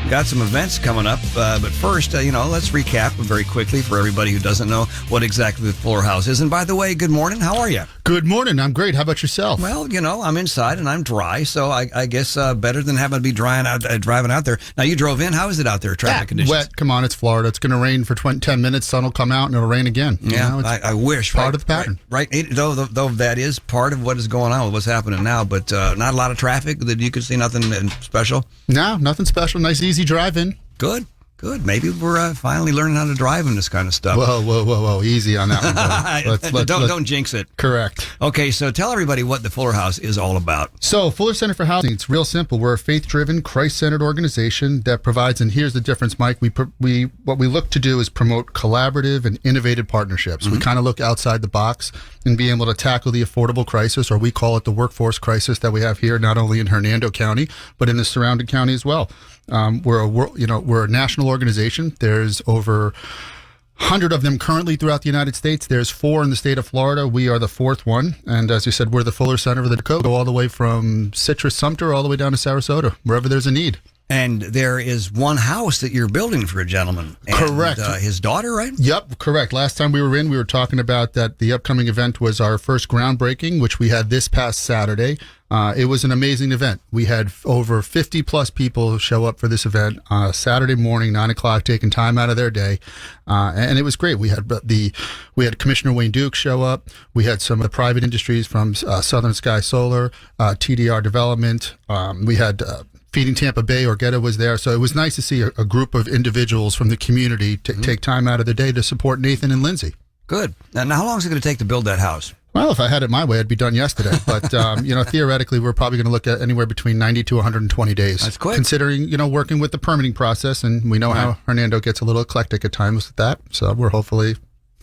Got some events coming up, but first, let's recap very quickly for everybody who doesn't know what exactly the Fuller House is. And by the way, good morning. How are you? Good morning. I'm great. How about yourself? Well, I'm inside and I'm dry, so I guess better than having to be driving out there. Now, you drove in. How is it out there, traffic conditions? Wet. Come on, it's Florida. It's going to rain for 10 minutes. Sun will come out and it'll rain again. I wish. Part of the pattern. Right. Though that is part of what is going on with what's happening now, but not a lot of traffic that you could see. Nothing special? No, nothing special. Nice, easy drive-in. Good. Maybe we're finally learning how to drive in this kind of stuff. Whoa. Easy on that one. Don't jinx it. Correct. Okay, so tell everybody what the Fuller House is all about. So, Fuller Center for Housing, it's real simple. We're a faith-driven, Christ-centered organization that provides, and here's the difference, Mike, what we look to do is promote collaborative and innovative partnerships. We kind of look outside the box and be able to tackle the affordable crisis, or we call it the workforce crisis that we have here, not only in Hernando County, but in the surrounding county as well. We're a national organization. There's over 100 of them currently throughout the United States. There's 4 in the state of Florida. We are the 4th one. And as you said, we're the Fuller Center for the Dakota, go all the way from Citrus, Sumter, all the way down to Sarasota, wherever there's a need. And there is one house that you're building for a gentleman. And, correct. His daughter, right? Yep, correct. Last time we were talking about that the upcoming event was our first groundbreaking, which we had this past Saturday. It was an amazing event. We had over 50 plus people show up for this event Saturday morning, 9 o'clock, taking time out of their day. And it was great. We had Commissioner Wayne Duke show up. We had some of the private industries from Southern Sky Solar, TDR Development. We had Feeding Tampa Bay, Orgetta was there. So it was nice to see a group of individuals from the community take time out of their day to support Nathan and Lindsay. Good. Now how long is it going to take to build that house? Well, if I had it my way, I'd be done yesterday. But, theoretically, we're probably going to look at anywhere between 90 to 120 days. That's quick. Considering, working with the permitting process. And we know how Hernando gets a little eclectic at times with that. So we're hopefully...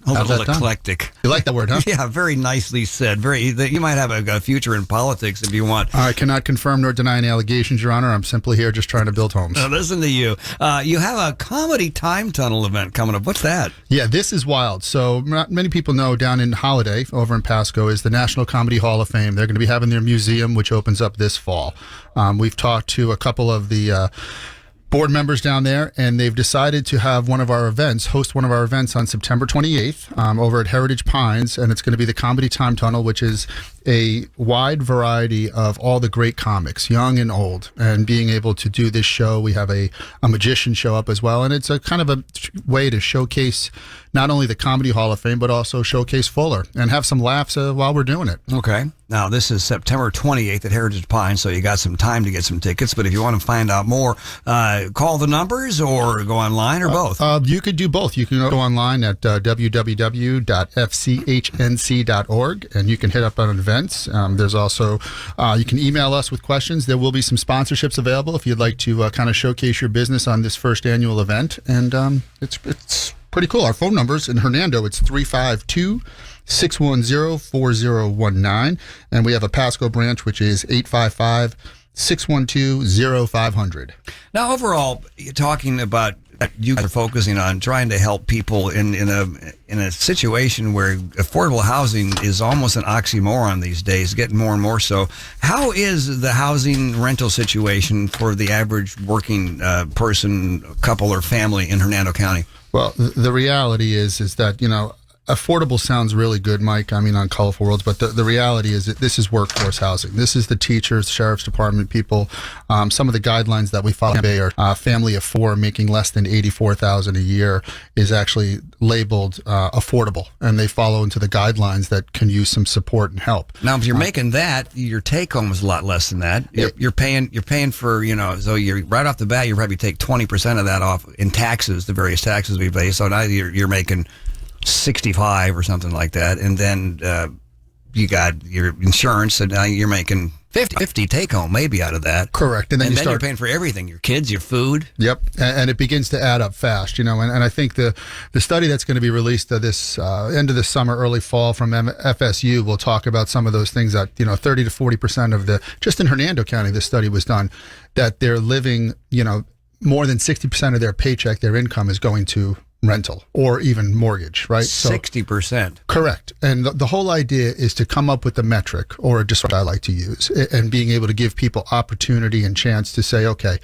A little eclectic. You like that word, huh? Yeah, very nicely said. You might have a future in politics if you want. I cannot confirm nor deny any allegations, Your Honor. I'm simply here just trying to build homes. Now, listen to you. You have a comedy time tunnel event coming up. What's that? Yeah, this is wild. So not many people know down in Holiday over in Pasco is the National Comedy Hall of Fame. They're going to be having their museum, which opens up this fall. We've talked to a couple of the... board members down there, and they've decided to have host one of our events on September 28th over at Heritage Pines, and it's going to be the Comedy Time Tunnel, which is a wide variety of all the great comics, young and old, and being able to do this show. We have a magician show up as well, and it's a kind of a way to showcase not only the Comedy Hall of Fame, but also showcase Fuller and have some laughs while we're doing it. Okay. Now, this is September 28th at Heritage Pines, so you got some time to get some tickets. But if you want to find out more, call the numbers or go online or both. You could do both. You can go online at www.fchnc.org, and you can hit up on events. There's also, you can email us with questions. There will be some sponsorships available if you'd like to kind of showcase your business on this first annual event. And it's pretty cool. Our phone numbers in Hernando, it's 352-610-4019. And we have a Pasco branch, which is 855-612-0500. Now, overall, you're talking about you guys are focusing on trying to help people in a situation where affordable housing is almost an oxymoron these days, getting more and more so. How is the housing rental situation for the average working person, couple, or family in Hernando County? Well, the reality is that, affordable sounds really good, Mike. I mean, on Colorful Worlds, but the reality is that this is workforce housing. This is the teachers, sheriff's department people. Some of the guidelines that we follow are family of 4 making less than $84,000 a year is actually labeled affordable, and they follow into the guidelines that can use some support and help. Now, if you're making that, your take home is a lot less than that. You're paying for, so you're right off the bat, you probably take 20% of that off in taxes, the various taxes we pay. So now you're making 65 or something like that, and then you got your insurance, and now you're making 50 take home maybe out of that. Correct. And then you're paying for everything, your kids, your food. Yep. And it begins to add up fast, and I think the study that's going to be released this end of the summer, early fall from FSU will talk about some of those things that 30 to 40% of just in Hernando County, this study was done, that they're living, more than 60% of their paycheck, their income is going to rental or even mortgage, right? 60%. Correct. And the whole idea is to come up with a metric, or just what I like to use, and being able to give people opportunity and chance to say, okay,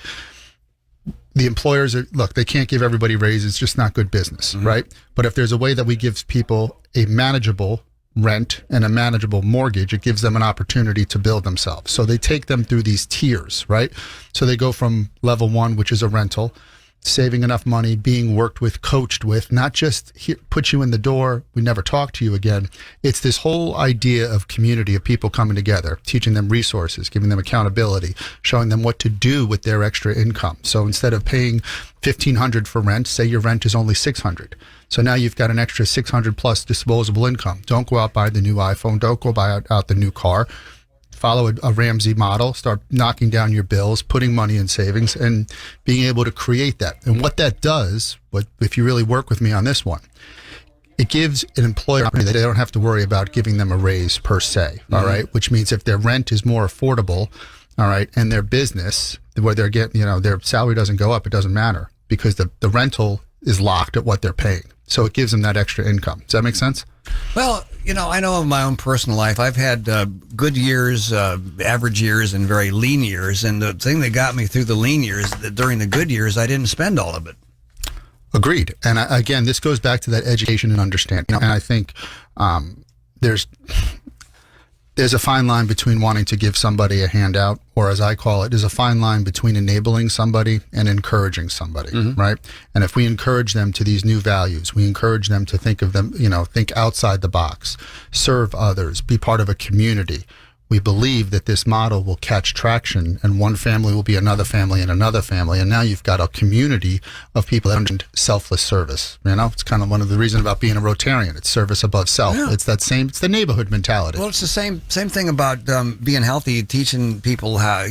the employers look, they can't give everybody raises. It's just not good business, right? But if there's a way that we give people a manageable rent and a manageable mortgage, it gives them an opportunity to build themselves. So they take them through these tiers, right? So they go from level 1, which is a rental, saving enough money, being worked with, coached with, not just put you in the door, we never talk to you again. It's this whole idea of community, of people coming together, teaching them resources, giving them accountability, showing them what to do with their extra income. So instead of paying $1,500 for rent, say your rent is only $600. So now you've got an extra $600 plus disposable income. Don't go out buy the new iPhone. Don't go buy out the new car. Follow a Ramsey model, start knocking down your bills, putting money in savings, and being able to create that. And what that does, if you really work with me on this one, it gives an employer that they don't have to worry about giving them a raise per se, all right? Which means if their rent is more affordable, all right, and their business, where they're getting, their salary doesn't go up, it doesn't matter because the rental is locked at what they're paying. So it gives them that extra income. Does that make sense? Well, I know of my own personal life. I've had good years, average years, and very lean years. And the thing that got me through the lean years, during the good years, I didn't spend all of it. Agreed. And again, this goes back to that education and understanding. And I think there's a fine line between wanting to give somebody a handout, or as I call it, there's a fine line between enabling somebody and encouraging somebody, right? And if we encourage them to these new values, we encourage them to think of them, think outside the box, serve others, be part of a community. We believe that this model will catch traction, and one family will be another family and another family. And now you've got a community of people that understand selfless service. It's kind of one of the reasons about being a Rotarian. It's service above self. Yeah. It's the neighborhood mentality. Well, it's the same thing about being healthy, teaching people how,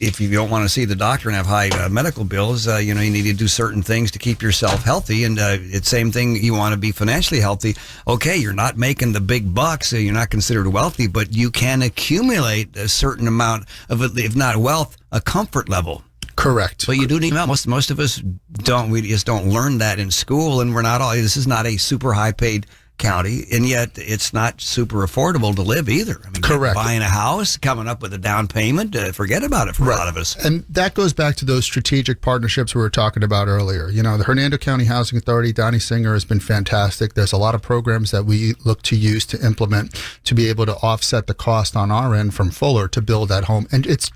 if you don't want to see the doctor and have high medical bills, you need to do certain things to keep yourself healthy. And it's same thing. You want to be financially healthy. Okay, you're not making the big bucks. You're not considered wealthy, but you can accumulate a certain amount of, if not wealth, a comfort level. Correct. But you do need most of us don't. We just don't learn that in school, and we're not all. This is not a super high paid county, and yet it's not super affordable to live either. Correct. Buying a house, coming up with a down payment, forget about it for a lot of us. And that goes back to those strategic partnerships we were talking about earlier. The Hernando County Housing Authority, Donnie Singer, has been fantastic. There's a lot of programs that we look to use to implement to be able to offset the cost on our end from Fuller to build that home. And it's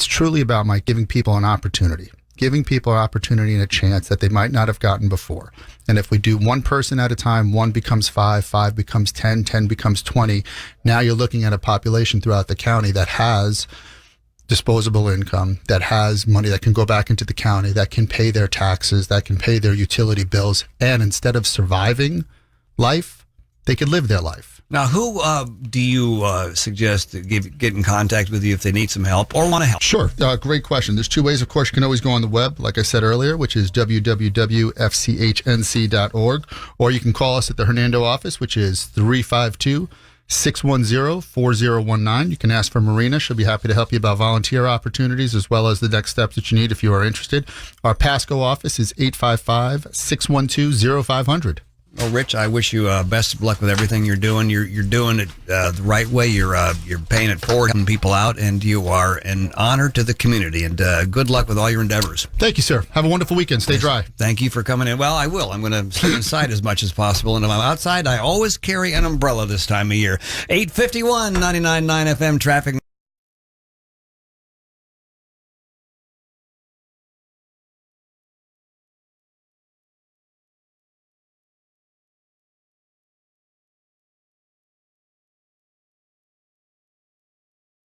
truly about giving people an opportunity. Giving people an opportunity and a chance that they might not have gotten before. And if we do one person at a time, 1 becomes 5, 5 becomes 10, 10 becomes 20. Now you're looking at a population throughout the county that has disposable income, that has money that can go back into the county, that can pay their taxes, that can pay their utility bills. And instead of surviving life, they could live their life. Now, who do you suggest to get in contact with you if they need some help or want to help? Sure. Great question. There's 2 ways. Of course, you can always go on the web, like I said earlier, which is www.fchnc.org, or you can call us at the Hernando office, which is 352-610-4019. You can ask for Marina. She'll be happy to help you about volunteer opportunities as well as the next steps that you need if you are interested. Our Pasco office is 855-612-0500. Well, Rich, I wish you best of luck with everything you're doing. You're doing it the right way. You're paying it forward, helping people out, and you are an honor to the community. And good luck with all your endeavors. Thank you, sir. Have a wonderful weekend. Stay dry. Thank you for coming in. Well, I will. I'm going to stay inside as much as possible. And if I'm outside, I always carry an umbrella this time of year. 851 99.9 FM traffic.